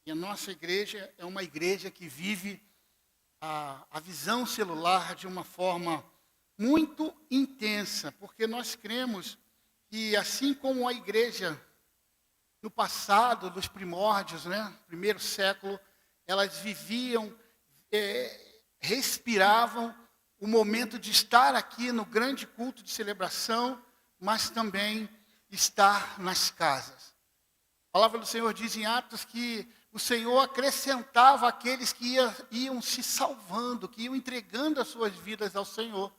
E a nossa igreja é uma igreja que vive a visão celular de uma forma muito intensa, porque nós cremos que assim como a igreja no passado, dos primórdios, né, primeiro século, elas viviam, respiravam o momento de estar aqui no grande culto de celebração, mas também estar nas casas. A palavra do Senhor diz em Atos que o Senhor acrescentava aqueles que iam se salvando, que iam entregando as suas vidas ao Senhor.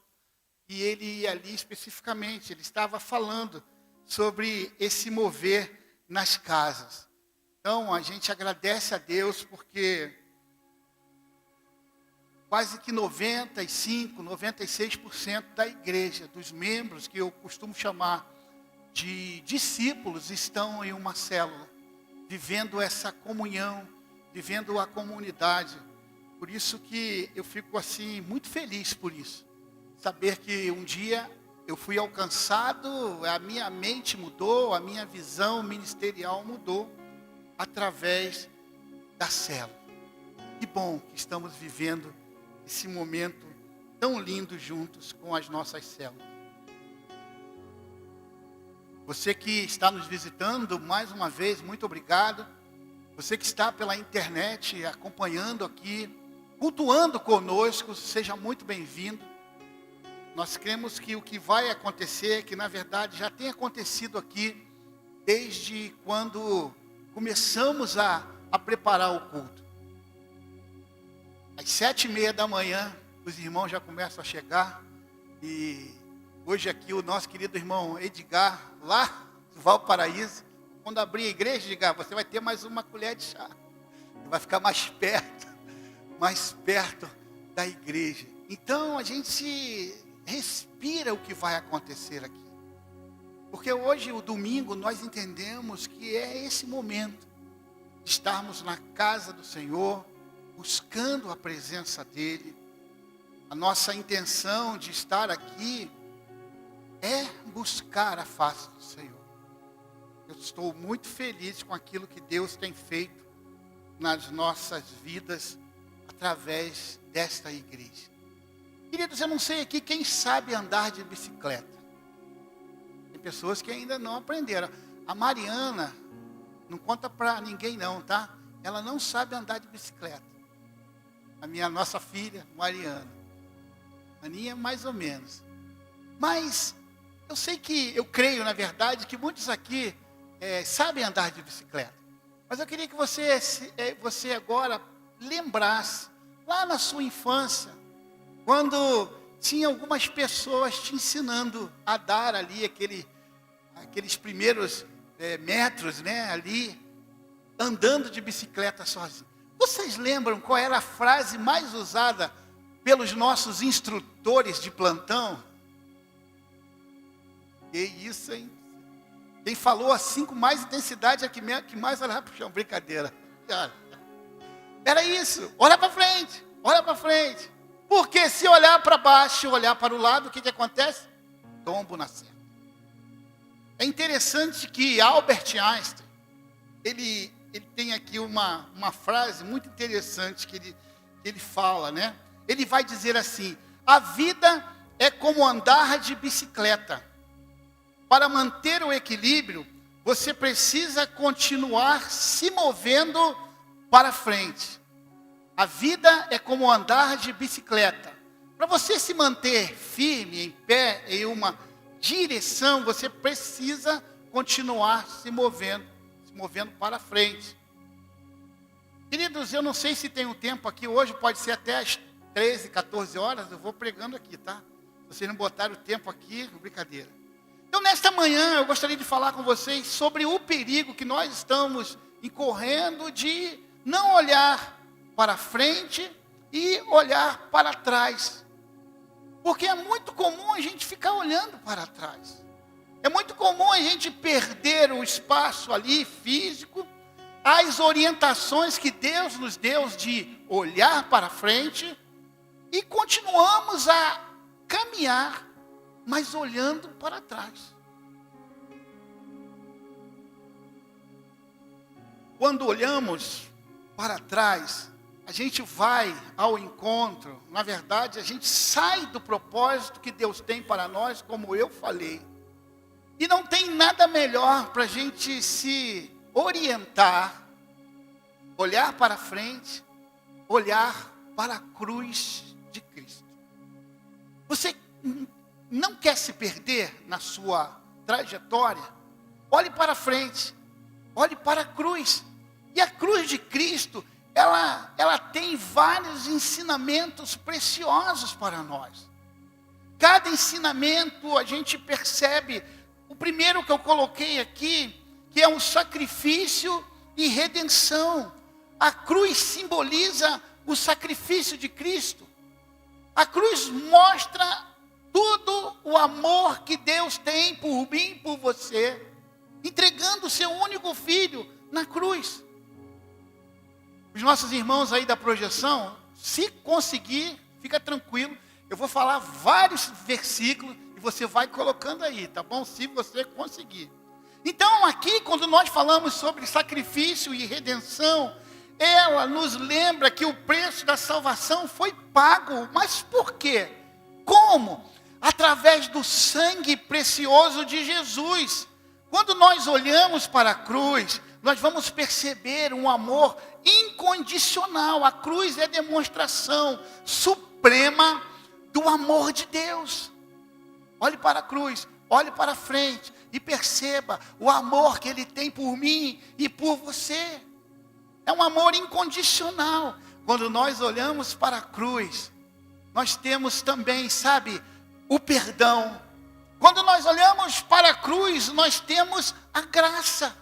E ele ali especificamente, ele estava falando sobre esse mover nas casas. Então, a gente agradece a Deus porque quase que 95%, 96% da igreja, dos membros que eu costumo chamar de discípulos, estão em uma célula, vivendo essa comunhão, vivendo a comunidade. Por isso que eu fico assim muito feliz por isso. Saber que um dia eu fui alcançado, a minha mente mudou, a minha visão ministerial mudou através da célula. Que bom que estamos vivendo esse momento tão lindo juntos com as nossas células. Você que está nos visitando, mais uma vez, muito obrigado. Você que está pela internet acompanhando aqui, cultuando conosco, seja muito bem-vindo. Nós cremos que o que vai acontecer, que na verdade já tem acontecido aqui, desde quando começamos a preparar o culto. Às 7h30 da manhã, os irmãos já começam a chegar. E hoje aqui o nosso querido irmão Edgar, lá do Valparaíso, quando abrir a igreja, Edgar, você vai ter mais uma colher de chá. Vai ficar mais perto da igreja. Então a gente respira o que vai acontecer aqui. Porque hoje, o domingo, nós entendemos que é esse momento de estarmos na casa do Senhor, buscando a presença dEle. A nossa intenção de estar aqui é buscar a face do Senhor. Eu estou muito feliz com aquilo que Deus tem feito nas nossas vidas através desta igreja. Queridos, eu não sei aqui quem sabe andar de bicicleta. Tem pessoas que ainda não aprenderam. A Mariana, não conta para ninguém não, tá? Ela não sabe andar de bicicleta. Nossa filha, Mariana. Aninha, mais ou menos. Mas eu creio, na verdade, que muitos aqui sabem andar de bicicleta. Mas eu queria que você agora lembrasse, lá na sua infância, quando tinha algumas pessoas te ensinando a dar ali aqueles primeiros metros, né, ali, andando de bicicleta sozinho. Vocês lembram qual era a frase mais usada pelos nossos instrutores de plantão? Que isso, hein? Quem falou assim com mais intensidade é que mais olhava para o chão. Brincadeira. Era isso. Olha para frente. Olha para frente. Porque se olhar para baixo, olhar para o lado, o que acontece? Tombo na certa. É interessante que Albert Einstein, ele tem aqui uma frase muito interessante que ele fala, né? Ele vai dizer assim: a vida é como andar de bicicleta. Para manter o equilíbrio, você precisa continuar se movendo para frente. A vida é como andar de bicicleta. Para você se manter firme, em pé, em uma direção, você precisa continuar se movendo para frente. Queridos, eu não sei se tem um tempo aqui, hoje pode ser até às 13, 14 horas, eu vou pregando aqui, tá? Se vocês não botaram o tempo aqui, brincadeira. Então, nesta manhã, eu gostaria de falar com vocês sobre o perigo que nós estamos incorrendo de não olhar para frente e olhar para trás. Porque é muito comum a gente ficar olhando para trás. É muito comum a gente perder o espaço ali físico, as orientações que Deus nos deu de olhar para frente, e continuamos a caminhar, mas olhando para trás. Quando olhamos para trás, a gente vai ao encontro, na verdade, a gente sai do propósito que Deus tem para nós, como eu falei. E não tem nada melhor para a gente se orientar, olhar para frente, olhar para a cruz de Cristo. Você não quer se perder na sua trajetória? Olhe para frente, olhe para a cruz. E a cruz de Cristo, ela tem vários ensinamentos preciosos para nós. Cada ensinamento a gente percebe. O primeiro que eu coloquei aqui, que é um sacrifício e redenção. A cruz simboliza o sacrifício de Cristo. A cruz mostra todo o amor que Deus tem por mim e por você, entregando o seu único filho na cruz. Os nossos irmãos aí da projeção, se conseguir, fica tranquilo, eu vou falar vários versículos e você vai colocando aí, tá bom? Se você conseguir. Então aqui, quando nós falamos sobre sacrifício e redenção, ela nos lembra que o preço da salvação foi pago. Mas por quê? Como? Através do sangue precioso de Jesus. Quando nós olhamos para a cruz, nós vamos perceber um amor incondicional. A cruz é demonstração suprema do amor de Deus. Olhe para a cruz, olhe para frente e perceba o amor que Ele tem por mim e por você. É um amor incondicional. Quando nós olhamos para a cruz, nós temos também, sabe, o perdão. Quando nós olhamos para a cruz, nós temos a graça.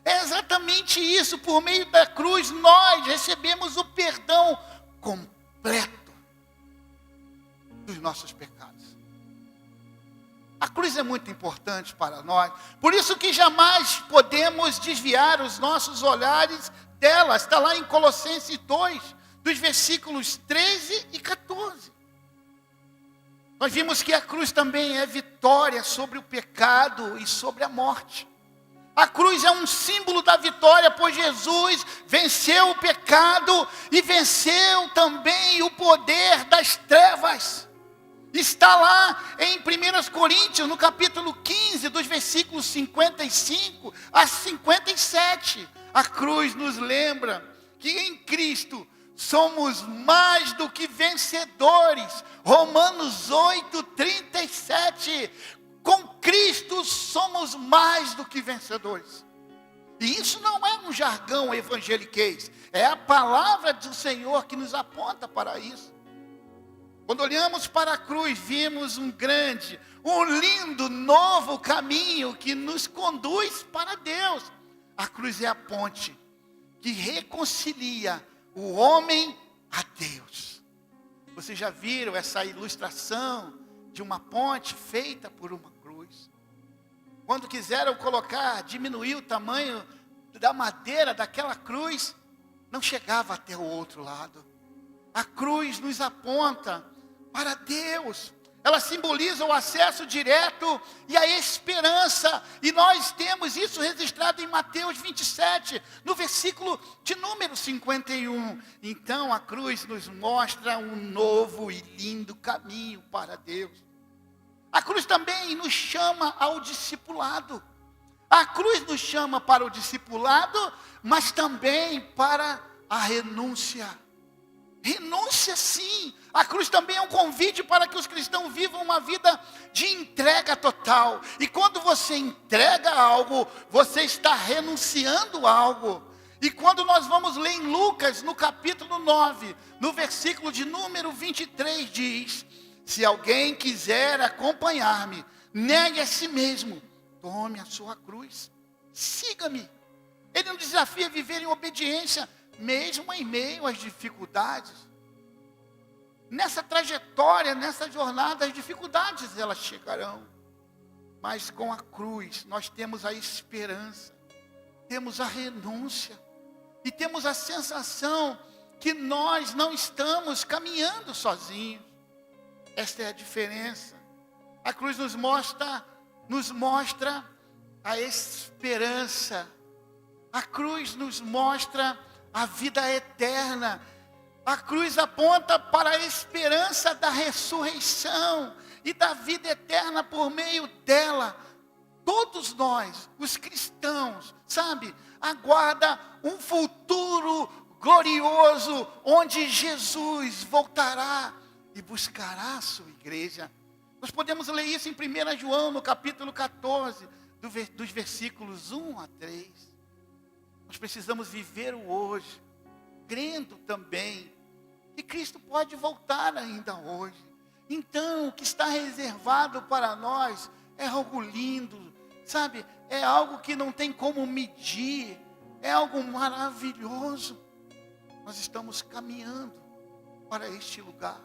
É exatamente isso. Por meio da cruz, nós recebemos o perdão completo dos nossos pecados. A cruz é muito importante para nós. Por isso que jamais podemos desviar os nossos olhares dela. Está lá em Colossenses 2, dos versículos 13 e 14. Nós vimos que a cruz também é vitória sobre o pecado e sobre a morte. A cruz é um símbolo da vitória, pois Jesus venceu o pecado e venceu também o poder das trevas. Está lá em 1 Coríntios, no capítulo 15, dos versículos 55 a 57. A cruz nos lembra que em Cristo somos mais do que vencedores. Romanos 8, 37. Com Cristo somos mais do que vencedores. E isso não é um jargão evangeliquez. É a palavra do Senhor que nos aponta para isso. Quando olhamos para a cruz, vimos um grande, um lindo, novo caminho que nos conduz para Deus. A cruz é a ponte que reconcilia o homem a Deus. Vocês já viram essa ilustração de uma ponte feita por uma cruz? Quando quiseram diminuir o tamanho da madeira daquela cruz, não chegava até o outro lado. A cruz nos aponta para Deus. Ela simboliza o acesso direto e a esperança. E nós temos isso registrado em Mateus 27, no versículo de número 51. Então a cruz nos mostra um novo e lindo caminho para Deus. A cruz também nos chama ao discipulado. A cruz nos chama para o discipulado, mas também para a renúncia. Renúncia, sim. A cruz também é um convite para que os cristãos vivam uma vida de entrega total. E quando você entrega algo, você está renunciando a algo. E quando nós vamos ler em Lucas, no capítulo 9, no versículo de número 23, diz: se alguém quiser acompanhar-me, negue a si mesmo, tome a sua cruz, siga-me. Ele nos desafia a viver em obediência, mesmo em meio às dificuldades. Nessa trajetória, nessa jornada, as dificuldades elas chegarão. Mas com a cruz nós temos a esperança, temos a renúncia e temos a sensação que nós não estamos caminhando sozinhos. Esta é a diferença. A cruz nos mostra a esperança. A cruz nos mostra a vida eterna. A cruz aponta para a esperança da ressurreição e da vida eterna por meio dela. Todos nós, os cristãos, sabe, aguarda um futuro glorioso, onde Jesus voltará e buscará a sua igreja. Nós podemos ler isso em 1 João, no capítulo 14, dos versículos 1 a 3. Nós precisamos viver o hoje, crendo também que Cristo pode voltar ainda hoje. Então, o que está reservado para nós é algo lindo, sabe? É algo que não tem como medir, é algo maravilhoso. Nós estamos caminhando para este lugar.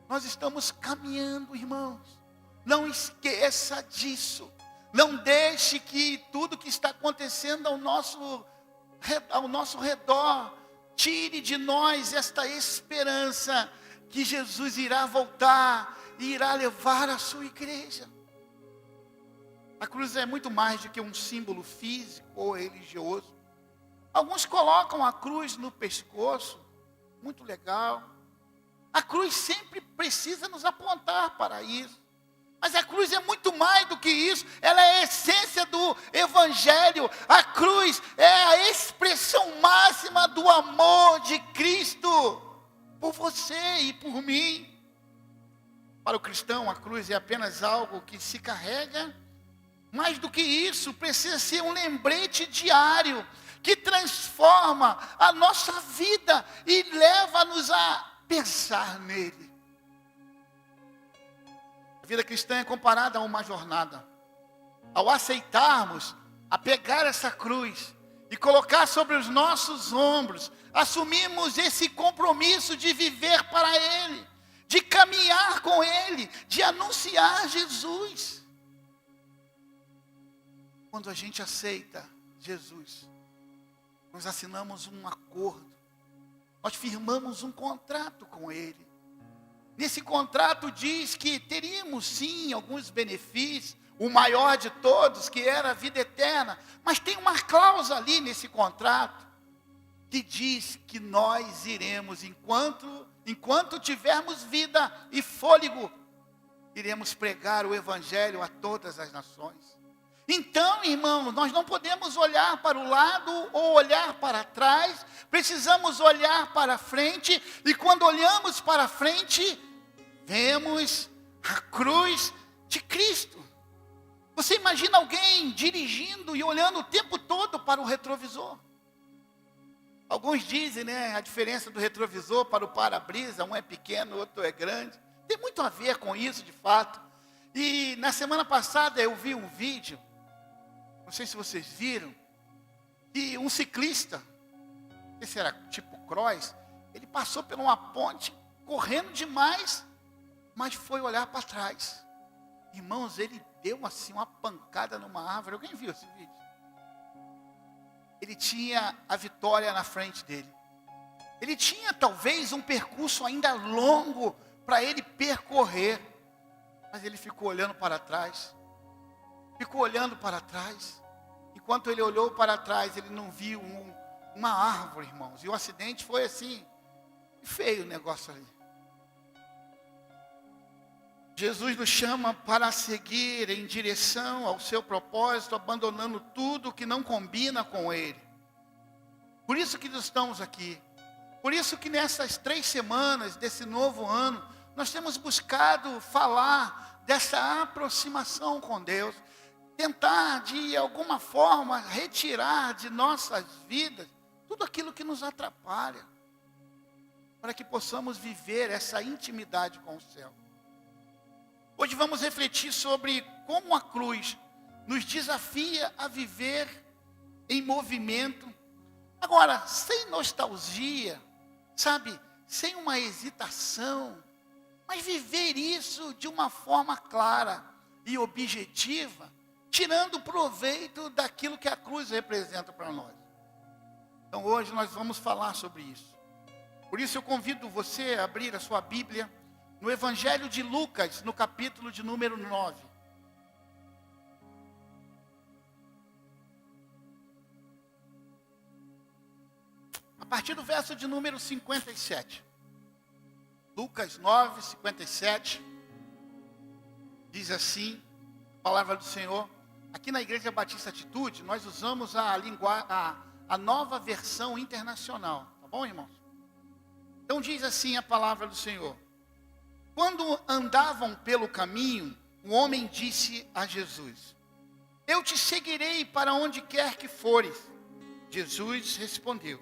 Nós estamos caminhando, irmãos. Não esqueça disso. Não deixe que tudo que está acontecendo ao nosso redor tire de nós esta esperança que Jesus irá voltar e irá levar a sua igreja. A cruz é muito mais do que um símbolo físico ou religioso. Alguns colocam a cruz no pescoço, muito legal. A cruz sempre precisa nos apontar para isso. Mas a cruz é muito mais do que isso. Ela é a essência do Evangelho. A cruz é a expressão máxima do amor de Cristo por você e por mim. Para o cristão, a cruz é apenas algo que se carrega. Mais do que isso, precisa ser um lembrete diário que transforma a nossa vida e leva-nos a pensar nele. A vida cristã é comparada a uma jornada. Ao aceitarmos, a pegar essa cruz e colocar sobre os nossos ombros, assumimos esse compromisso de viver para Ele, de caminhar com Ele, de anunciar Jesus. Quando a gente aceita Jesus, nós assinamos um acordo, nós firmamos um contrato com Ele. Nesse contrato diz que teríamos sim alguns benefícios, o maior de todos, que era a vida eterna. Mas tem uma cláusula ali nesse contrato, que diz que nós iremos, enquanto tivermos vida e fôlego, iremos pregar o Evangelho a todas as nações. Então, irmãos, nós não podemos olhar para o lado ou olhar para trás, precisamos olhar para frente, e quando olhamos para frente, vemos a cruz de Cristo. Você imagina alguém dirigindo e olhando o tempo todo para o retrovisor? Alguns dizem, né, a diferença do retrovisor para o para-brisa, um é pequeno, o outro é grande. Tem muito a ver com isso, de fato. E na semana passada eu vi um vídeo, não sei se vocês viram, que um ciclista, não sei se era tipo cross, ele passou por uma ponte, correndo demais, mas foi olhar para trás. Irmãos, ele deu assim uma pancada numa árvore. Alguém viu esse vídeo? Ele tinha a vitória na frente dele. Ele tinha talvez um percurso ainda longo para ele percorrer, mas ele ficou olhando para trás. Ficou olhando para trás. Enquanto ele olhou para trás, ele não viu uma árvore, irmãos. E o acidente foi assim, feio o negócio ali. Jesus nos chama para seguir em direção ao seu propósito, abandonando tudo que não combina com Ele. Por isso que nós estamos aqui. Por isso que nessas 3 semanas desse novo ano, nós temos buscado falar dessa aproximação com Deus. Tentar, de alguma forma, retirar de nossas vidas tudo aquilo que nos atrapalha. Para que possamos viver essa intimidade com o céu. Hoje vamos refletir sobre como a cruz nos desafia a viver em movimento. Agora, sem nostalgia, sabe? Sem uma hesitação. Mas viver isso de uma forma clara e objetiva, tirando proveito daquilo que a cruz representa para nós. Então hoje nós vamos falar sobre isso. Por isso eu convido você a abrir a sua Bíblia no Evangelho de Lucas, no capítulo de número 9. partir do verso de número 57. Lucas 9, 57. Diz assim, a palavra do Senhor. Aqui na Igreja Batista Atitude, nós usamos a nova versão internacional. Tá bom, irmãos? Então diz assim a palavra do Senhor. Quando andavam pelo caminho, um homem disse a Jesus: eu te seguirei para onde quer que fores. Jesus respondeu: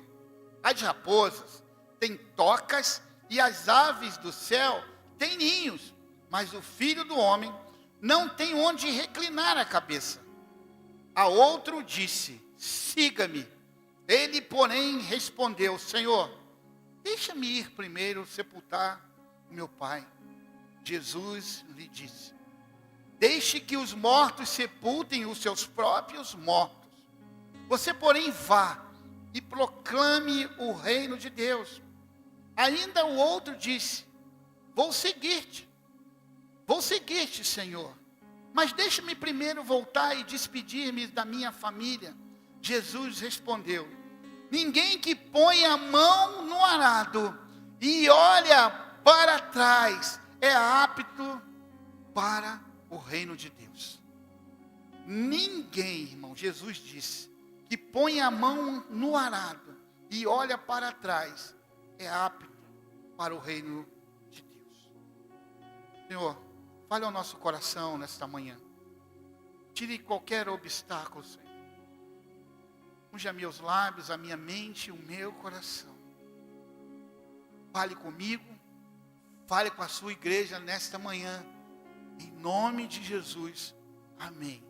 as raposas têm tocas e as aves do céu têm ninhos, mas o Filho do Homem não tem onde reclinar a cabeça. A outro disse: siga-me. Ele, porém, respondeu: Senhor, deixa-me ir primeiro sepultar o meu pai. Jesus lhe disse: deixe que os mortos sepultem os seus próprios mortos. Você, porém, vá e proclame o reino de Deus. Ainda o outro disse: vou seguir-te, Senhor, mas deixe-me primeiro voltar e despedir-me da minha família. Jesus respondeu: ninguém que põe a mão no arado e olha para trás é apto para o reino de Deus. Ninguém, irmão, Jesus disse, que põe a mão no arado e olha para trás é apto para o reino de Deus. Senhor, fale ao nosso coração nesta manhã. Tire qualquer obstáculo, Senhor. Unja meus lábios, a minha mente e o meu coração. Fale comigo, fale com a sua igreja nesta manhã. Em nome de Jesus, amém.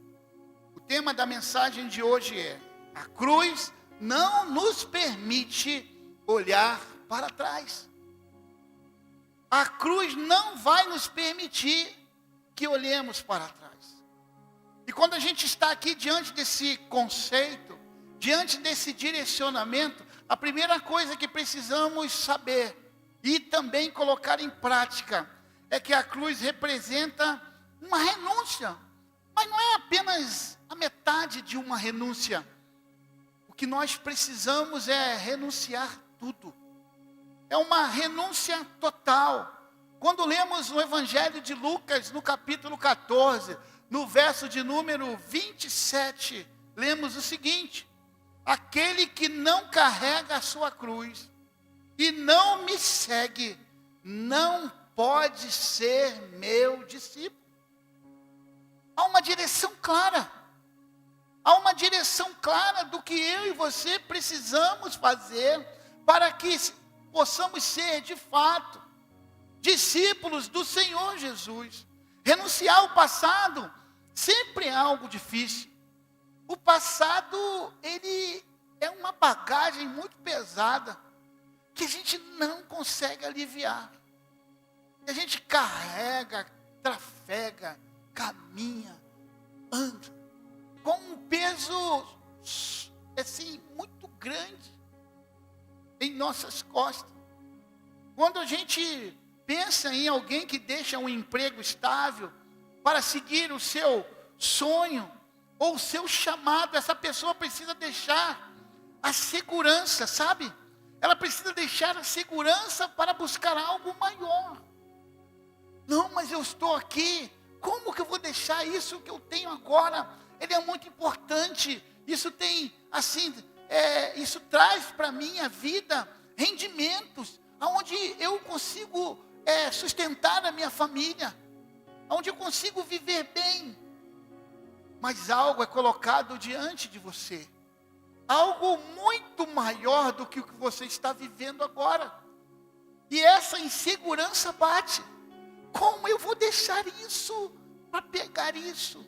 O tema da mensagem de hoje é: a cruz não nos permite olhar para trás. A cruz não vai nos permitir que olhemos para trás. E quando a gente está aqui diante desse conceito, diante desse direcionamento, a primeira coisa que precisamos saber e também colocar em prática é que a cruz representa uma renúncia. Mas não é apenas a metade de uma renúncia. O que nós precisamos é renunciar tudo. É uma renúncia total. Quando lemos no Evangelho de Lucas, no capítulo 14, no verso de número 27, lemos o seguinte: aquele que não carrega a sua cruz e não me segue, não pode ser meu discípulo. Há uma direção clara. Há uma direção clara do que eu e você precisamos fazer para que possamos ser, de fato, discípulos do Senhor Jesus. Renunciar ao passado sempre é algo difícil. O passado, ele é uma bagagem muito pesada, que a gente não consegue aliviar. A gente carrega, trafega, caminha, anda, com um peso, assim, muito grande em nossas costas. Quando a gente pensa em alguém que deixa um emprego estável para seguir o seu sonho ou o seu chamado, essa pessoa precisa deixar a segurança, sabe? Ela precisa deixar a segurança para buscar algo maior. Não, mas eu estou aqui, como que eu vou deixar isso que eu tenho agora? Ele é muito importante, isso tem, assim, isso traz para a minha vida rendimentos, onde eu consigo sustentar a minha família, onde eu consigo viver bem. Mas algo é colocado diante de você, algo muito maior do que o que você está vivendo agora, e essa insegurança bate. Como eu vou deixar isso para pegar isso?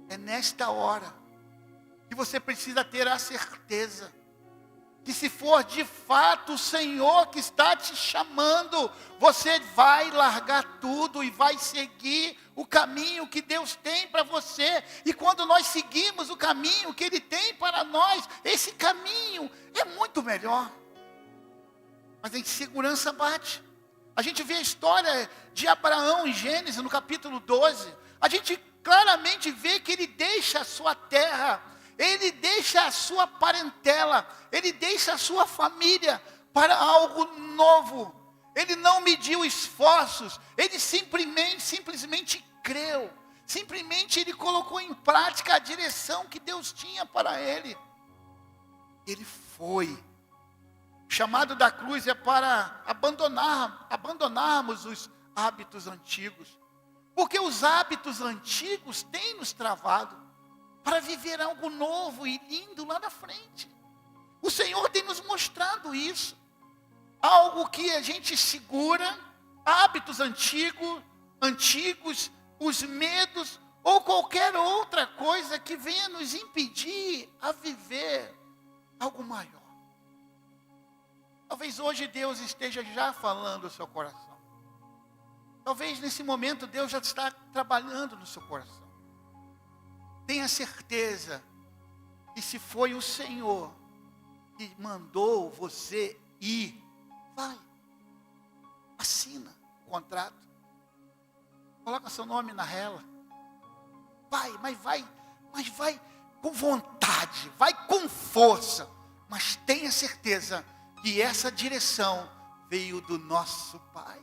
É nesta hora que você precisa ter a certeza que, se for de fato o Senhor que está te chamando, você vai largar tudo e vai seguir o caminho que Deus tem para você. E quando nós seguimos o caminho que Ele tem para nós, esse caminho é muito melhor. Mas a insegurança bate. A gente vê a história de Abraão em Gênesis, no capítulo 12. A gente claramente vê que ele deixa a sua terra, ele deixa a sua parentela, ele deixa a sua família para algo novo. Ele não mediu esforços, ele simplesmente creu. Simplesmente ele colocou em prática a direção que Deus tinha para ele. Ele foi. O chamado da cruz é para abandonarmos os hábitos antigos. Porque os hábitos antigos têm nos travado para viver algo novo e lindo lá na frente. O Senhor tem nos mostrado isso. Algo que a gente segura, hábitos antigos, os medos ou qualquer outra coisa que venha nos impedir a viver algo maior. Talvez hoje Deus esteja já falando no seu coração. Talvez nesse momento Deus já está trabalhando no seu coração. Tenha certeza que se foi o Senhor que mandou você ir, vai, assina o contrato, coloca seu nome na rela, vai com vontade, vai com força, mas tenha certeza que essa direção veio do nosso Pai.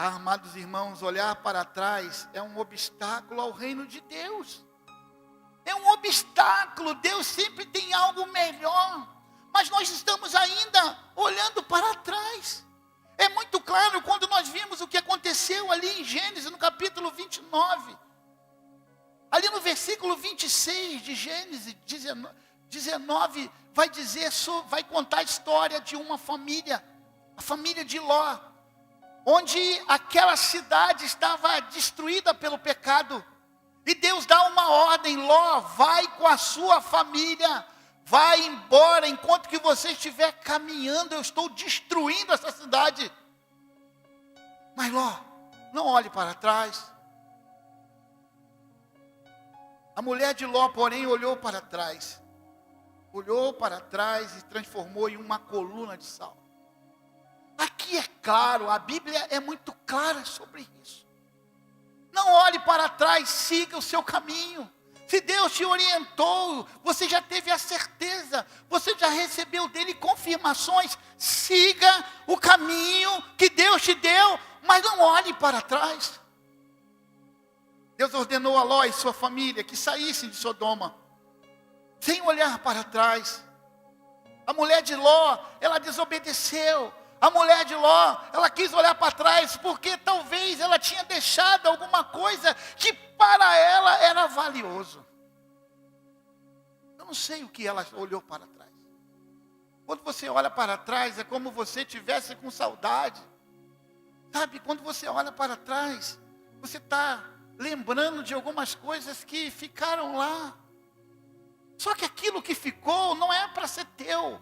Amados irmãos, olhar para trás é um obstáculo ao reino de Deus. É um obstáculo, Deus sempre tem algo melhor. Mas nós estamos ainda olhando para trás. É muito claro quando nós vimos o que aconteceu ali em Gênesis, no capítulo 29. Ali no versículo 26 de Gênesis 19, vai contar a história de uma família, a família de Ló. Onde aquela cidade estava destruída pelo pecado. E Deus dá uma ordem: Ló, vai com a sua família, vai embora, enquanto que você estiver caminhando, eu estou destruindo essa cidade. Mas Ló, não olhe para trás. A mulher de Ló, porém, olhou para trás e transformou em uma coluna de sal. Aqui é claro, a Bíblia é muito clara sobre isso. Não olhe para trás, siga o seu caminho. Se Deus te orientou, você já teve a certeza, você já recebeu dele confirmações, siga o caminho que Deus te deu, mas não olhe para trás. Deus ordenou a Ló e sua família que saíssem de Sodoma, sem olhar para trás. A mulher de Ló, ela desobedeceu. A mulher de Ló, ela quis olhar para trás, porque talvez ela tinha deixado alguma coisa que para ela era valioso. Eu não sei o que ela olhou para trás. Quando você olha para trás, é como você estivesse com saudade. Sabe, quando você olha para trás, você está lembrando de algumas coisas que ficaram lá. Só que aquilo que ficou não é para ser teu.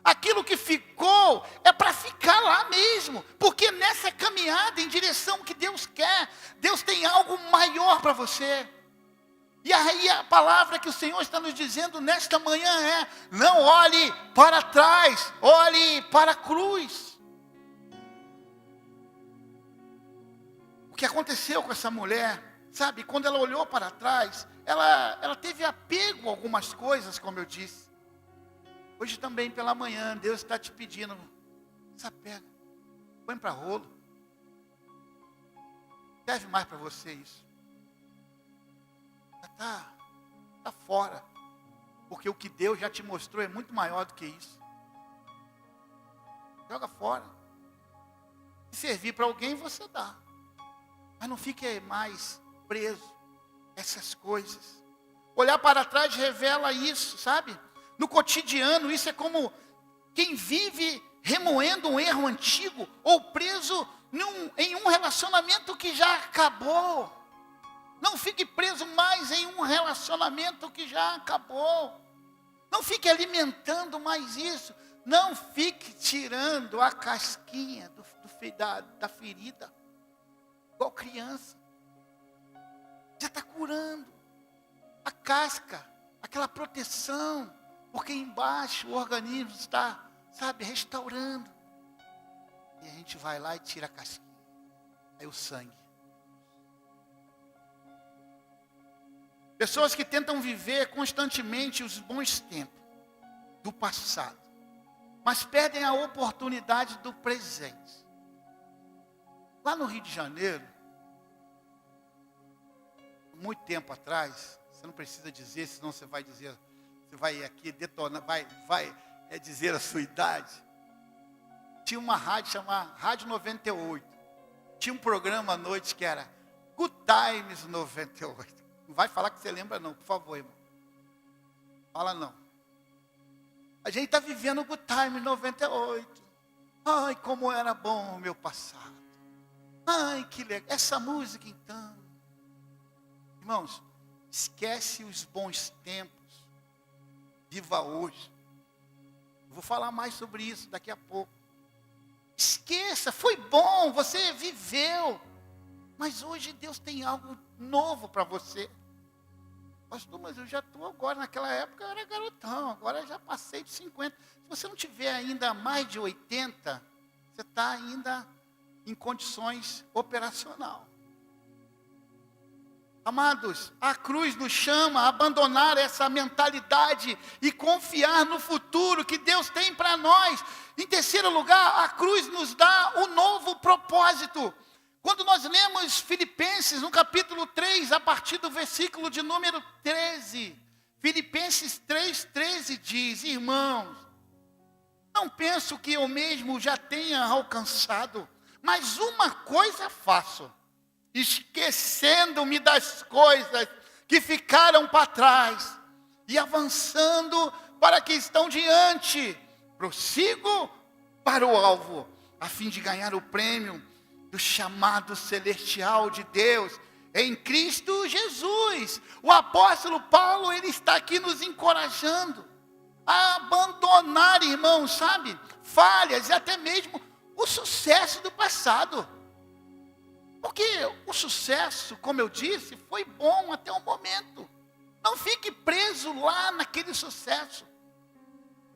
Aquilo que ficou é para ficar lá mesmo, porque nessa caminhada em direção que Deus quer, Deus tem algo maior para você. E aí a palavra que o Senhor está nos dizendo nesta manhã é: não olhe para trás, olhe para a cruz. O que aconteceu com essa mulher, sabe, quando ela olhou para trás, ela teve apego a algumas coisas, como eu disse. Hoje também pela manhã, Deus está te pedindo: desapega, põe para rolo. Serve mais para você isso. Está fora. Porque o que Deus já te mostrou é muito maior do que isso. Joga fora. Se servir para alguém, você dá. Mas não fique mais preso a essas coisas. Olhar para trás revela isso, sabe? No cotidiano, isso é como quem vive remoendo um erro antigo ou preso em um relacionamento que já acabou. Não fique preso mais em um relacionamento que já acabou. Não fique alimentando mais isso. Não fique tirando a casquinha da ferida. Igual criança. Já está curando. A casca, aquela proteção. Porque embaixo o organismo está, sabe, restaurando. E a gente vai lá e tira a casquinha. Aí o sangue. Pessoas que tentam viver constantemente os bons tempos do passado, mas perdem a oportunidade do presente. Lá no Rio de Janeiro, muito tempo atrás, você não precisa dizer, senão você vai dizer, você vai aqui detonar, vai dizer a sua idade. Tinha uma rádio chamada Rádio 98. Tinha um programa à noite que era Good Times 98. Não vai falar que você lembra não, por favor, irmão. Fala não. A gente está vivendo o Good Times 98. Ai, como era bom o meu passado. Ai, que legal. Essa música então. Irmãos, esquece os bons tempos. Viva hoje. Vou falar mais sobre isso daqui a pouco. Esqueça, foi bom, você viveu. Mas hoje Deus tem algo novo para você. Pastor, mas eu já estou agora, naquela época eu era garotão, agora eu já passei de 50. Se você não tiver ainda mais de 80, você está ainda em condições operacional. Amados, a cruz nos chama a abandonar essa mentalidade e confiar no futuro que Deus tem para nós. Em terceiro lugar, a cruz nos dá um novo propósito. Quando nós lemos Filipenses, no capítulo 3, a partir do versículo de número 13, Filipenses 3,13 diz: irmãos, não penso que eu mesmo já tenha alcançado, mas uma coisa faço, esquecendo-me das coisas que ficaram para trás e avançando para que estão diante, prossigo para o alvo, a fim de ganhar o prêmio do chamado celestial de Deus em Cristo Jesus. O apóstolo Paulo, ele está aqui nos encorajando a abandonar, irmãos, sabe, falhas e até mesmo o sucesso do passado. Porque o sucesso, como eu disse, foi bom até o momento. Não fique preso lá naquele sucesso.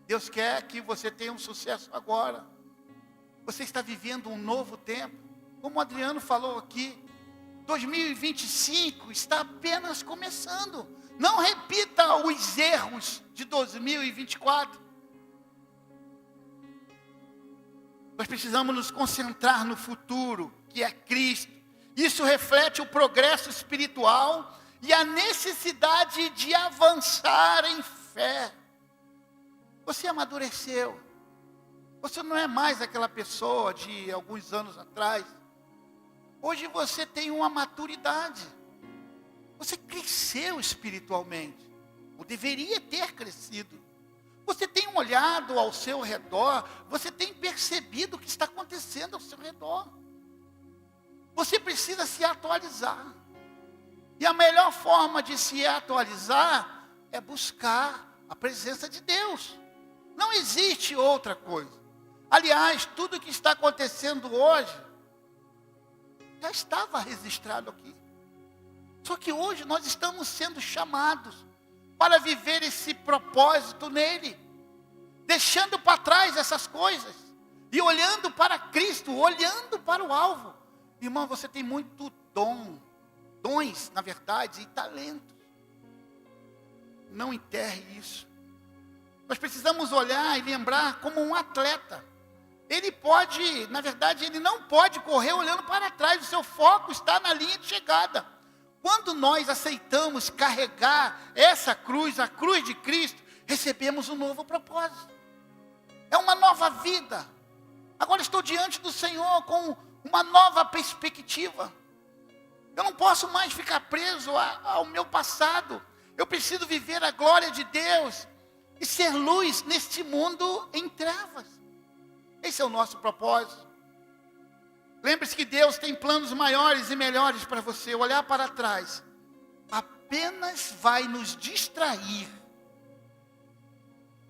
Deus quer que você tenha um sucesso agora. Você está vivendo um novo tempo. Como o Adriano falou aqui, 2025 está apenas começando. Não repita os erros de 2024. Nós precisamos nos concentrar no futuro, que é Cristo. Isso reflete o progresso espiritual e a necessidade de avançar em fé. Você amadureceu. Você não é mais aquela pessoa de alguns anos atrás. Hoje você tem uma maturidade. Você cresceu espiritualmente. Ou deveria ter crescido. Você tem olhado ao seu redor. Você tem percebido o que está acontecendo ao seu redor. Você precisa se atualizar. E a melhor forma de se atualizar é buscar a presença de Deus. Não existe outra coisa. Aliás, tudo que está acontecendo hoje já estava registrado aqui. Só que hoje nós estamos sendo chamados para viver esse propósito nele, deixando para trás essas coisas e olhando para Cristo, olhando para o alvo. Irmão, você tem muito dons, na verdade, e talentos. Não enterre isso. Nós precisamos olhar e lembrar como um atleta. Ele pode, na verdade, ele não pode correr olhando para trás. O seu foco está na linha de chegada. Quando nós aceitamos carregar essa cruz, a cruz de Cristo, recebemos um novo propósito. É uma nova vida. Agora estou diante do Senhor com uma nova perspectiva. Eu não posso mais ficar preso ao meu passado. Eu preciso viver a glória de Deus e ser luz neste mundo em trevas. Esse é o nosso propósito. Lembre-se que Deus tem planos maiores e melhores para você. Olhar para trás apenas vai nos distrair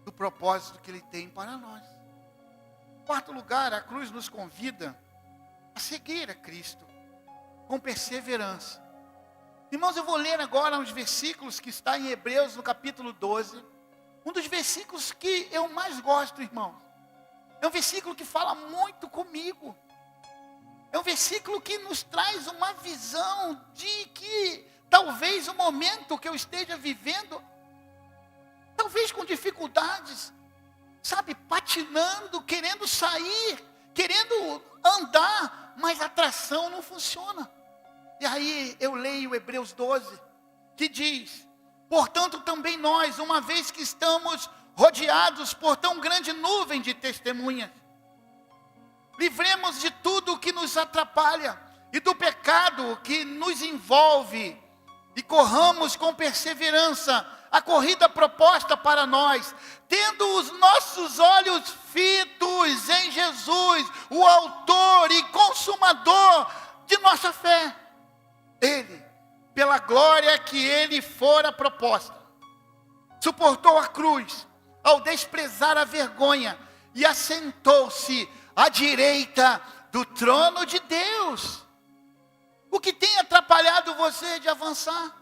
do propósito que Ele tem para nós. Em quarto lugar, a cruz nos convida a seguir a Cristo com perseverança. Irmãos, eu vou ler agora uns versículos que está em Hebreus, no capítulo 12. Um dos versículos que eu mais gosto, irmãos. É um versículo que fala muito comigo. É um versículo que nos traz uma visão de que Talvez o momento que eu esteja vivendo, talvez com dificuldades, sabe, patinando, querendo sair, querendo andar, mas a tração não funciona. E aí eu leio Hebreus 12, que diz: portanto também nós, uma vez que estamos rodeados por tão grande nuvem de testemunhas, livremos de tudo que nos atrapalha e do pecado que nos envolve, e corramos com perseverança a corrida proposta para nós, tendo os nossos olhos fitos em Jesus, o autor e consumador de nossa fé. Ele, pela glória que ele fora proposta, suportou a cruz, ao desprezar a vergonha, e assentou-se à direita do trono de Deus. O que tem atrapalhado você de avançar?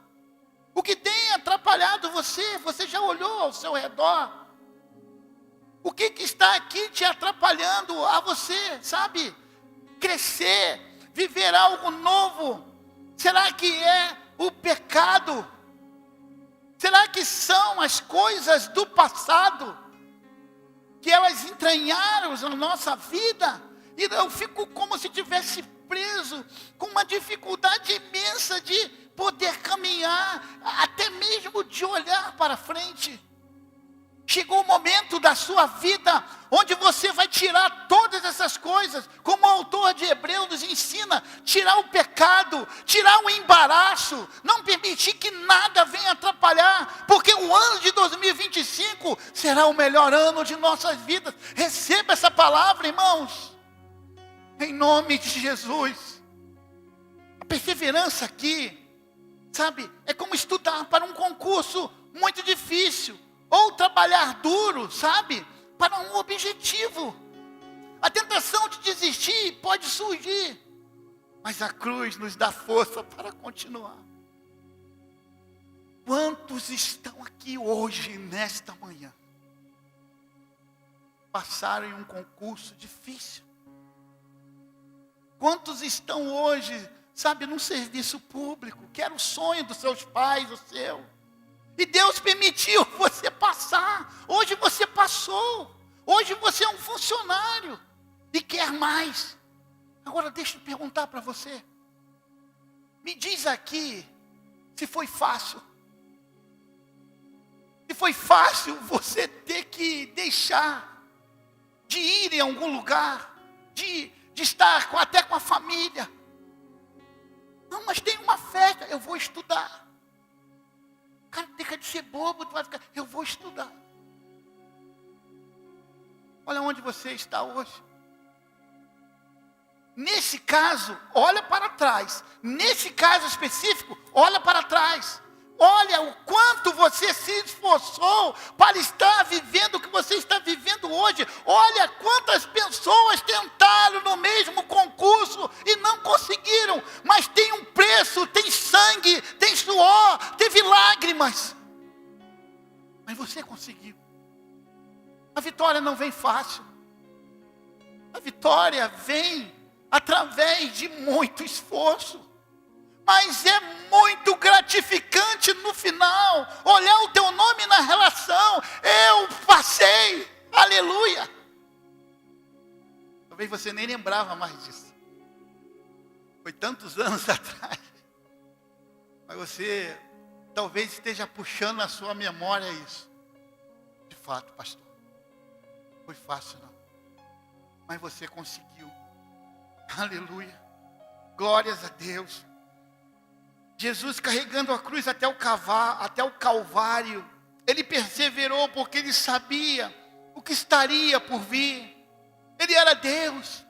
O que tem atrapalhado você? Você já olhou ao seu redor? O que está aqui te atrapalhando a você, sabe? Crescer, viver algo novo. Será que é o pecado? Será que são as coisas do passado, que elas entranharam na nossa vida? E eu fico como se tivesse preso, com uma dificuldade imensa de poder caminhar, até mesmo de olhar para frente. Chegou o momento da sua vida, onde você vai tirar todas essas coisas, como o autor de Hebreus nos ensina, tirar o pecado, tirar o embaraço, não permitir que nada venha atrapalhar, porque o ano de 2025 será o melhor ano de nossas vidas. Receba essa palavra, irmãos, em nome de Jesus. A perseverança aqui, sabe, é como estudar para um concurso muito difícil, ou trabalhar duro, sabe, para um objetivo. A tentação de desistir pode surgir, mas a cruz nos dá força para continuar. Quantos estão aqui hoje, nesta manhã, passaram em um concurso difícil? Quantos estão hoje, sabe, num serviço público, que era o sonho dos seus pais, o seu? E Deus permitiu você passar. Hoje você passou. Hoje você é um funcionário e quer mais. Agora deixa eu perguntar para você. Me diz aqui se foi fácil. Se foi fácil você ter que deixar de ir em algum lugar, de estar até com a família. Não, mas tem uma festa, eu vou estudar. Cara, deixa de ser bobo, tu vai ficar, eu vou estudar. Olha onde você está hoje. Nesse caso, olha para trás. Nesse caso específico, olha para trás. Olha o quanto você se esforçou para estar vivendo o que você está vivendo hoje. Olha quantas pessoas tentaram no mesmo concurso e não conseguiram. Mas tem um preço, tem sangue, tem suor, teve lágrimas. Mas você conseguiu. A vitória não vem fácil. A vitória vem através de muito esforço. Mas é muito gratificante no final, olhar o teu nome na relação. Eu passei, aleluia. Talvez você nem lembrava mais disso. Foi tantos anos atrás. Mas você talvez esteja puxando na sua memória isso. De fato, pastor, não foi fácil não. Mas você conseguiu. Aleluia. Glórias a Deus. Jesus carregando a cruz até o Calvário, ele perseverou porque ele sabia o que estaria por vir. Ele era Deus.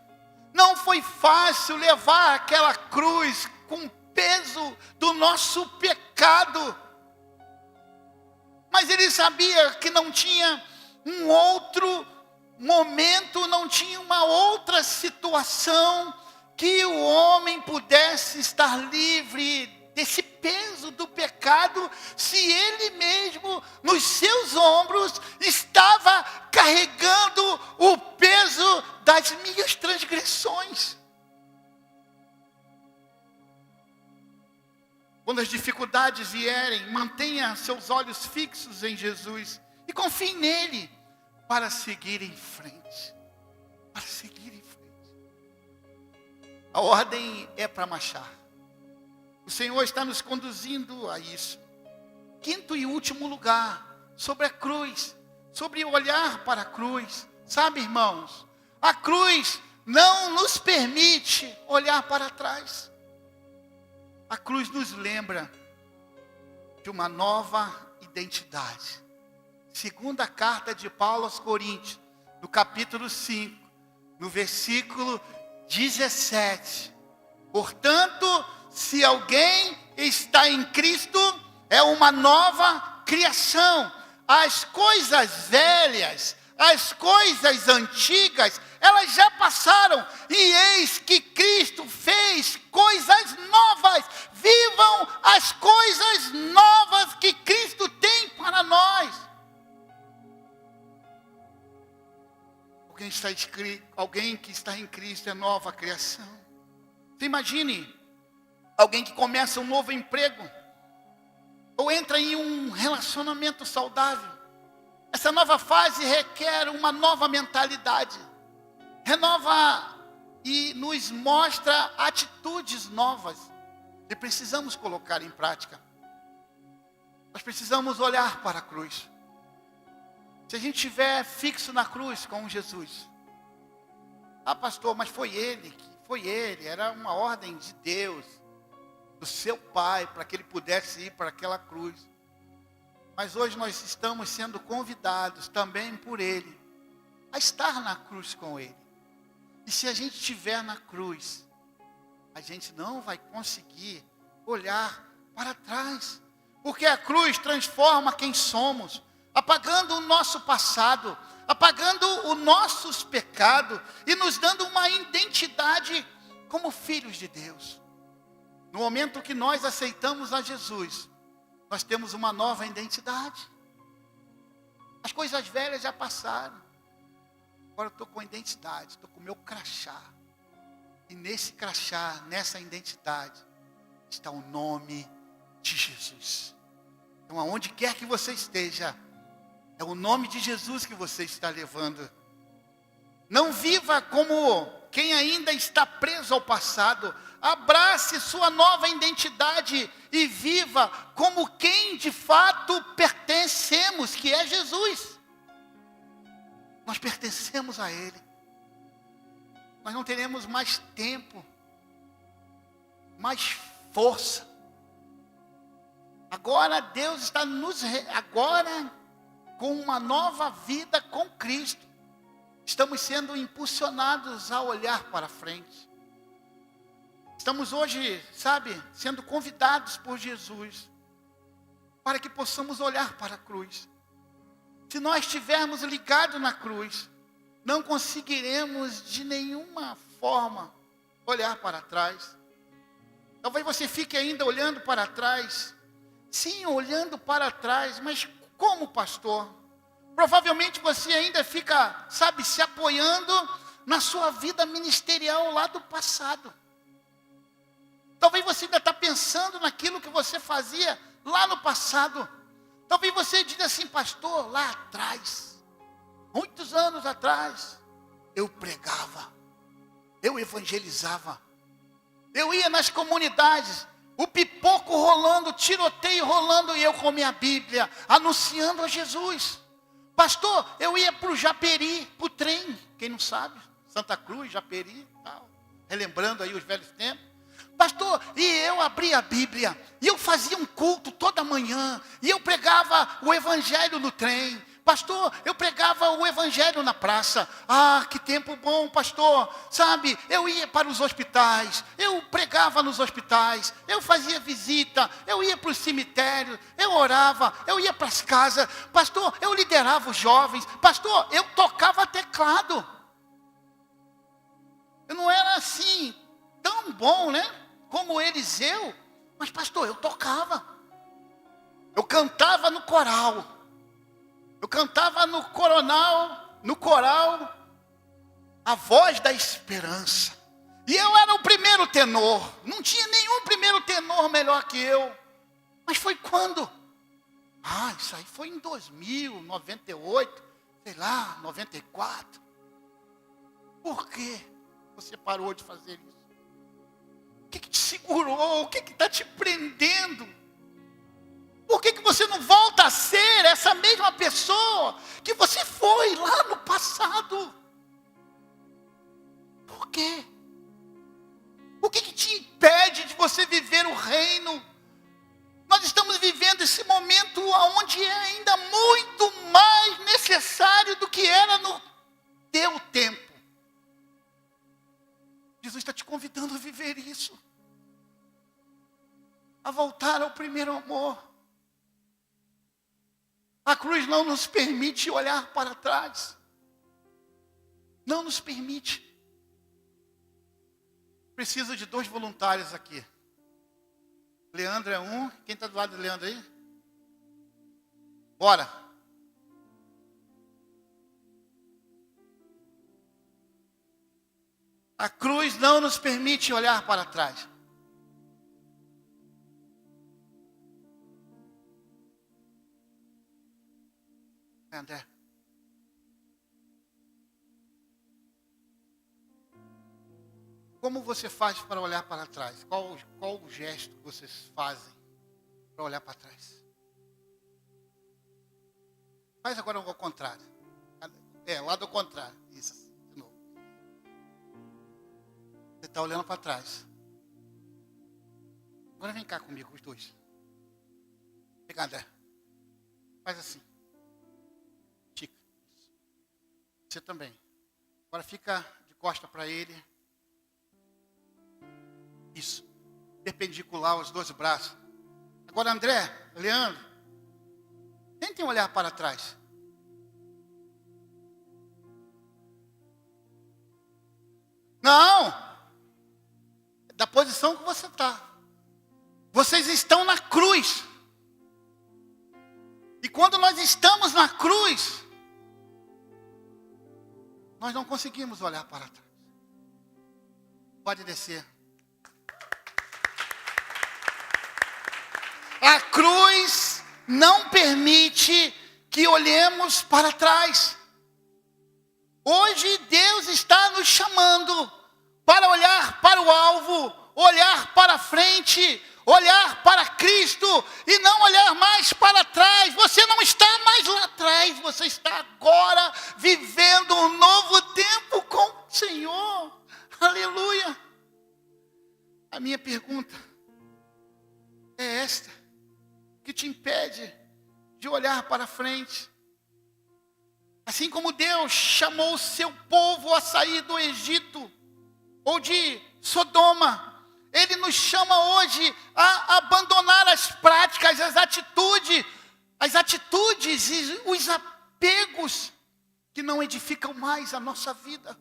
Não foi fácil levar aquela cruz com o peso do nosso pecado. Mas ele sabia que não tinha um outro momento, não tinha uma outra situação que o homem pudesse estar livre desse peso do pecado, se ele mesmo, nos seus ombros, estava carregando o peso das minhas transgressões. Quando as dificuldades vierem, mantenha seus olhos fixos em Jesus e confie nele para seguir em frente. Para seguir em frente. A ordem é para marchar. O Senhor está nos conduzindo a isso. Quinto e último lugar, sobre a cruz, sobre olhar para a cruz. Sabe, irmãos, a cruz não nos permite olhar para trás. A cruz nos lembra de uma nova identidade. Segunda carta de Paulo aos Coríntios, no capítulo 5, no versículo 17. Portanto, se alguém está em Cristo, é uma nova criação. As coisas velhas, as coisas antigas, elas já passaram, e eis que Cristo fez coisas novas. Vivam as coisas novas que Cristo tem para nós. Alguém que está em Cristo é nova criação. Você imagine alguém que começa um novo emprego, ou entra em um relacionamento saudável. Essa nova fase requer uma nova mentalidade. Renova e nos mostra atitudes novas. E precisamos colocar em prática. Nós precisamos olhar para a cruz. Se a gente estiver fixo na cruz com Jesus. Ah, pastor, mas foi ele, era uma ordem de Deus, do seu Pai, para que ele pudesse ir para aquela cruz. Mas hoje nós estamos sendo convidados também por ele, a estar na cruz com ele. E se a gente estiver na cruz, a gente não vai conseguir olhar para trás. Porque a cruz transforma quem somos, apagando o nosso passado, apagando os nossos pecados e nos dando uma identidade como filhos de Deus. No momento que nós aceitamos a Jesus, nós temos uma nova identidade. As coisas velhas já passaram. Agora eu estou com identidade, estou com o meu crachá. E nesse crachá, nessa identidade, está o nome de Jesus. Então, aonde quer que você esteja, é o nome de Jesus que você está levando. Não viva como quem ainda está preso ao passado. Abrace sua nova identidade e viva como quem de fato pertencemos, que é Jesus. Nós pertencemos a Ele. Nós não teremos mais tempo, mais força. Agora Deus está agora com uma nova vida com Cristo. Estamos sendo impulsionados a olhar para frente. Estamos hoje, sendo convidados por Jesus para que possamos olhar para a cruz. Se nós estivermos ligados na cruz, não conseguiremos de nenhuma forma olhar para trás. Talvez você fique ainda olhando para trás. Sim, olhando para trás, mas como, pastor? Provavelmente você ainda fica, se apoiando na sua vida ministerial lá do passado. Talvez você ainda está pensando naquilo que você fazia lá no passado. Talvez você diga assim, pastor, lá atrás, muitos anos atrás, eu pregava, eu evangelizava, eu ia nas comunidades, o pipoco rolando, o tiroteio rolando, e eu com minha Bíblia, anunciando a Jesus. Pastor, eu ia para o Japeri, para o trem, quem não sabe, Santa Cruz, Japeri, tal, relembrando aí os velhos tempos. Pastor, e eu abria a Bíblia, e eu fazia um culto toda manhã, e eu pregava o evangelho no trem. Pastor, eu pregava o evangelho na praça. Ah, que tempo bom, pastor. Eu ia para os hospitais, eu pregava nos hospitais, eu fazia visita, eu ia para o cemitério, eu orava, eu ia para as casas. Pastor, eu liderava os jovens. Pastor, eu tocava teclado. Eu não era assim, tão bom, né? Como Eliseu, mas pastor, eu tocava. Eu cantava no coral. Eu cantava no coral, a voz da esperança. E eu era o primeiro tenor. Não tinha nenhum primeiro tenor melhor que eu. Mas foi quando? Isso aí foi em 2000, 98, sei lá, 94. Por que você parou de fazer isso? O que te segurou? O que está te prendendo? Por que você não volta a ser essa mesma pessoa que você foi lá no passado? Por quê? O que te impede de você viver o reino? Nós estamos vivendo esse momento onde é ainda muito mais necessário do que era no teu tempo. Jesus está te convidando a viver isso. A voltar ao primeiro amor. A cruz não nos permite olhar para trás. Não nos permite. Preciso de 2 voluntários aqui. Leandro é um. Quem está do lado de Leandro aí? Bora. A cruz não nos permite olhar para trás. André. Como você faz para olhar para trás? Qual o gesto que vocês fazem para olhar para trás? Faz agora ao contrário. Lado ao contrário. Isso, de novo. Você está olhando para trás. Agora vem cá comigo, os dois. Vem cá, André. Faz assim. Estica. Você também. Agora fica de costa para ele. Isso. Perpendicular aos 2 braços. Agora, André, Leandro, tentem olhar para trás. Não! Da posição que você está. Vocês estão na cruz. E quando nós estamos na cruz, nós não conseguimos olhar para trás. Pode descer. A cruz não permite que olhemos para trás. Hoje Deus está nos chamando para olhar para o alvo, olhar para frente, olhar para Cristo e não olhar mais para trás. Você não está mais lá atrás, você está agora vivendo um novo tempo com o Senhor. Aleluia. A minha pergunta é esta: que te impede de olhar para frente? Assim como Deus chamou o seu povo a sair do Egito ou de Sodoma, Ele nos chama hoje a abandonar as práticas, as atitudes e os apegos que não edificam mais a nossa vida.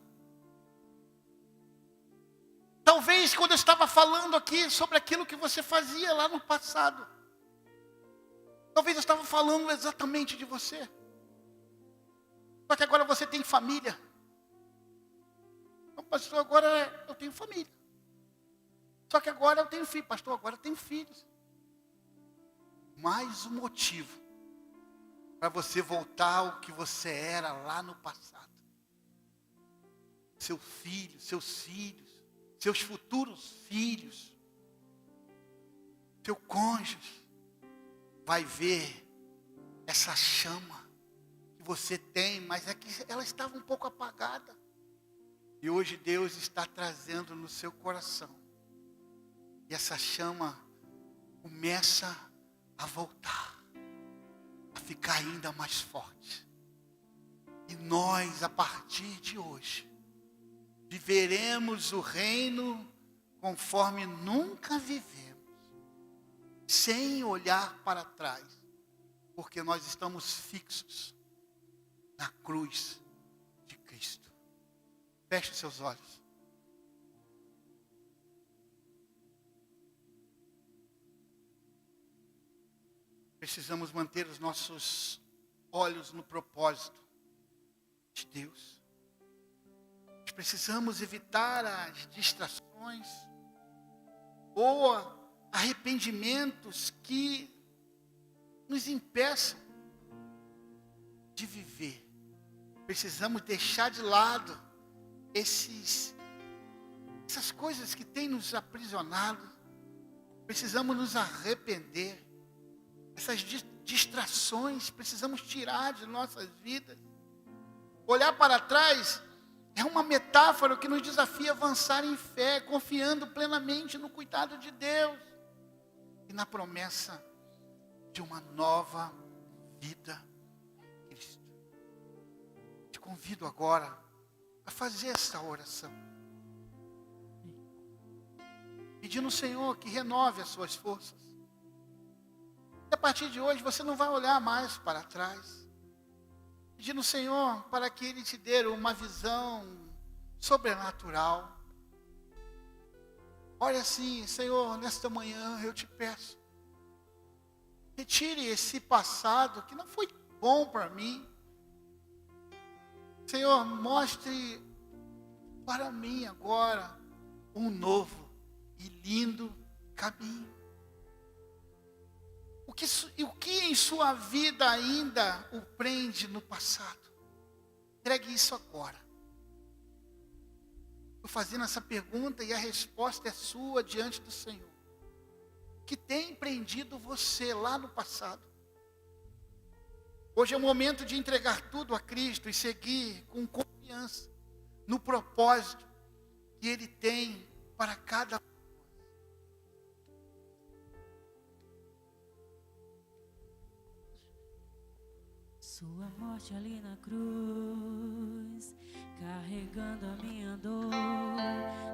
Talvez quando eu estava falando aqui sobre aquilo que você fazia lá no passado, talvez eu estava falando exatamente de você. Só que agora você tem família. Então, pastor, agora eu tenho família. Só que agora eu tenho filho. Pastor, agora eu tenho filhos. Mais um motivo para você voltar ao que você era lá no passado. Seu filho, seus filhos, seus futuros filhos, seu cônjuge vai ver essa chama que você tem, mas é que ela estava um pouco apagada. E hoje Deus está trazendo no seu coração. E essa chama começa a voltar, a ficar ainda mais forte. E nós, a partir de hoje, viveremos o reino conforme nunca vivemos, sem olhar para trás, porque nós estamos fixos na cruz de Cristo. Feche os seus olhos. Precisamos manter os nossos olhos no propósito de Deus. Nós precisamos evitar as distrações ou arrependimentos que nos impeçam de viver. Precisamos deixar de lado essas coisas que têm nos aprisionado. Precisamos nos arrepender. Essas distrações precisamos tirar de nossas vidas. Olhar para trás é uma metáfora que nos desafia a avançar em fé, confiando plenamente no cuidado de Deus e na promessa de uma nova vida em Cristo. Te convido agora a fazer essa oração, pedindo ao Senhor que renove as suas forças. E a partir de hoje você não vai olhar mais para trás. Pedindo ao Senhor para que Ele te dê uma visão sobrenatural. Olha assim, Senhor, nesta manhã eu te peço, retire esse passado que não foi bom para mim. Senhor, mostre para mim agora um novo e lindo caminho. O que em sua vida ainda o prende no passado? Entregue isso agora. Estou fazendo essa pergunta e a resposta é sua diante do Senhor. O que tem prendido você lá no passado? Hoje é o momento de entregar tudo a Cristo e seguir com confiança no propósito que Ele tem para cada um. Sua morte ali na cruz, carregando a minha dor,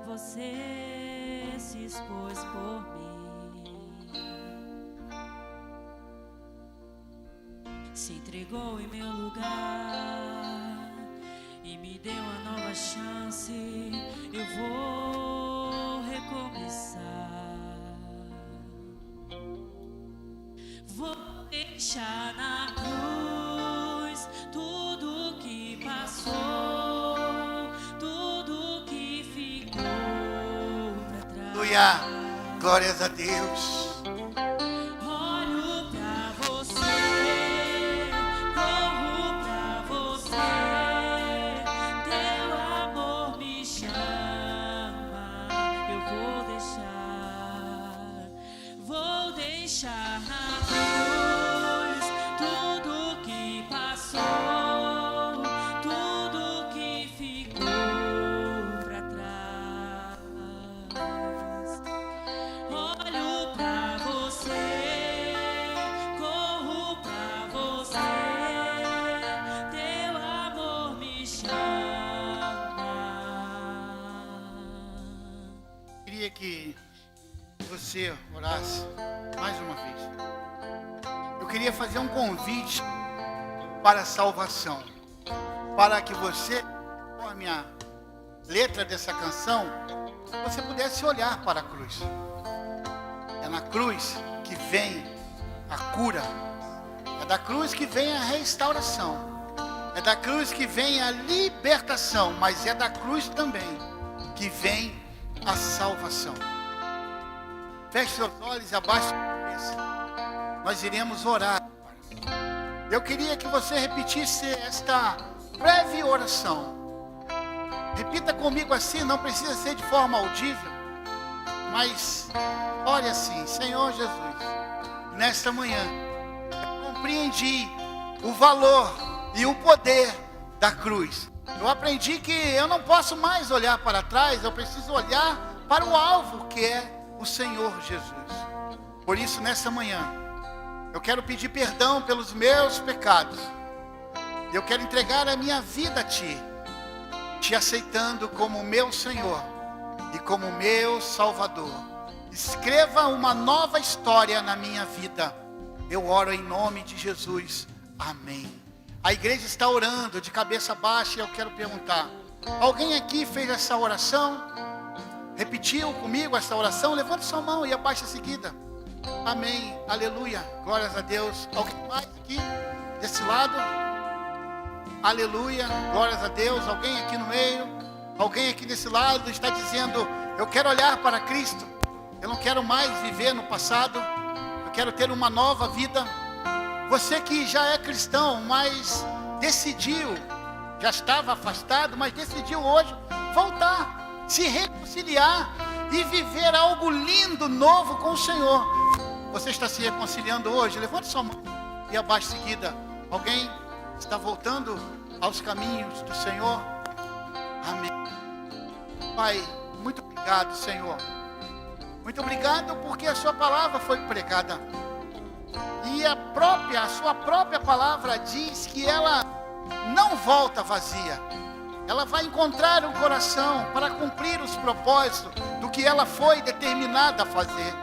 você se expôs por mim, se entregou em meu lugar e me deu uma nova chance. Eu vou recomeçar, vou deixar na cruz tudo que passou, tudo que ficou pra trás. Aleluia, glórias a Deus. Olho pra você, corro pra você, teu amor me chama. Eu vou deixar na cruz tudo que passou, tudo que ficou pra trás. Olho pra você, corro pra você, teu amor me chama. Queria que você orasse mais uma vez. Eu queria fazer um convite para a salvação, para que você, com a minha letra dessa canção, você pudesse olhar para a cruz. É na cruz que vem a cura, é da cruz que vem a restauração, é da cruz que vem a libertação, mas é da cruz também que vem a salvação. Feche seus olhos e abaixe a cabeça. Nós iremos orar. Eu queria que você repetisse esta breve oração. Repita comigo assim, não precisa ser de forma audível, mas ore assim: Senhor Jesus, nesta manhã eu compreendi o valor e o poder da cruz. Eu aprendi que eu não posso mais olhar para trás, eu preciso olhar para o alvo, que é o Senhor Jesus. Por isso, nessa manhã, eu quero pedir perdão pelos meus pecados. Eu quero entregar a minha vida a Ti, Te aceitando como meu Senhor e como meu Salvador. Escreva uma nova história na minha vida. Eu oro em nome de Jesus. Amém. A igreja está orando de cabeça baixa e eu quero perguntar: alguém aqui fez essa oração? Repetiu comigo essa oração? Levante sua mão e abaixe a seguida. Amém, aleluia, glórias a Deus. Alguém mais aqui, desse lado? Aleluia, glórias a Deus. Alguém aqui no meio? Alguém aqui desse lado está dizendo: eu quero olhar para Cristo, eu não quero mais viver no passado, eu quero ter uma nova vida. Você que já é cristão, mas decidiu, já estava afastado, mas decidiu hoje voltar, se reconciliar e viver algo lindo, novo com o Senhor. Você está se reconciliando hoje? Levante sua mão e abaixo em seguida. Alguém está voltando aos caminhos do Senhor? Amém. Pai, muito obrigado, Senhor. Muito obrigado porque a sua palavra foi pregada. E a sua própria palavra diz que ela não volta vazia. Ela vai encontrar um coração para cumprir os propósitos do que ela foi determinada a fazer.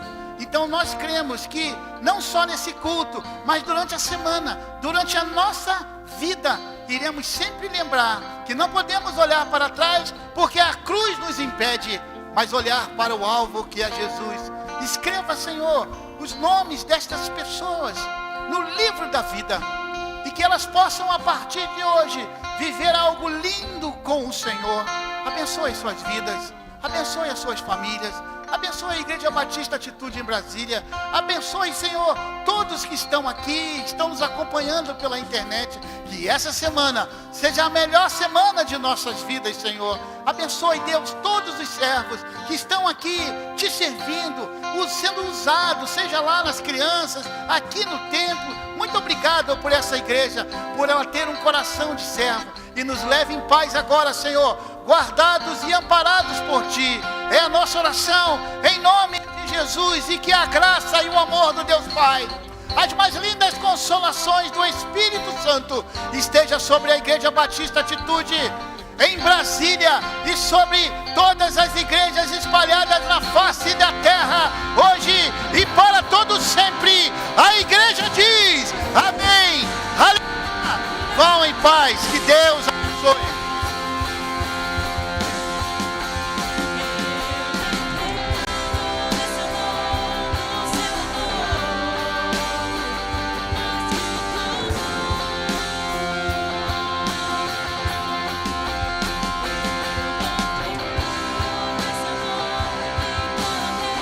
Então nós cremos que não só nesse culto, mas durante a semana, durante a nossa vida, iremos sempre lembrar que não podemos olhar para trás, porque a cruz nos impede, mas olhar para o alvo que é Jesus. Escreva, Senhor, os nomes destas pessoas no livro da vida, e que elas possam a partir de hoje viver algo lindo com o Senhor. Abençoe suas vidas, abençoe as suas famílias, abençoe a Igreja Batista Atitude em Brasília. Abençoe, Senhor, todos que estão aqui, estão nos acompanhando pela internet. Que essa semana seja a melhor semana de nossas vidas, Senhor. Abençoe, Deus, todos os servos que estão aqui te servindo, sendo usados, seja lá nas crianças, aqui no templo. Muito obrigado por essa igreja, por ela ter um coração de servo. E nos leve em paz agora, Senhor, guardados e amparados por Ti. É a nossa oração, em nome de Jesus. E que a graça e o amor do Deus Pai, as mais lindas consolações do Espírito Santo, esteja sobre a Igreja Batista Atitude em Brasília e sobre todas as igrejas espalhadas na face da terra, hoje e para todos sempre. A igreja diz amém, aleluia. Vão em paz, que Deus abençoe.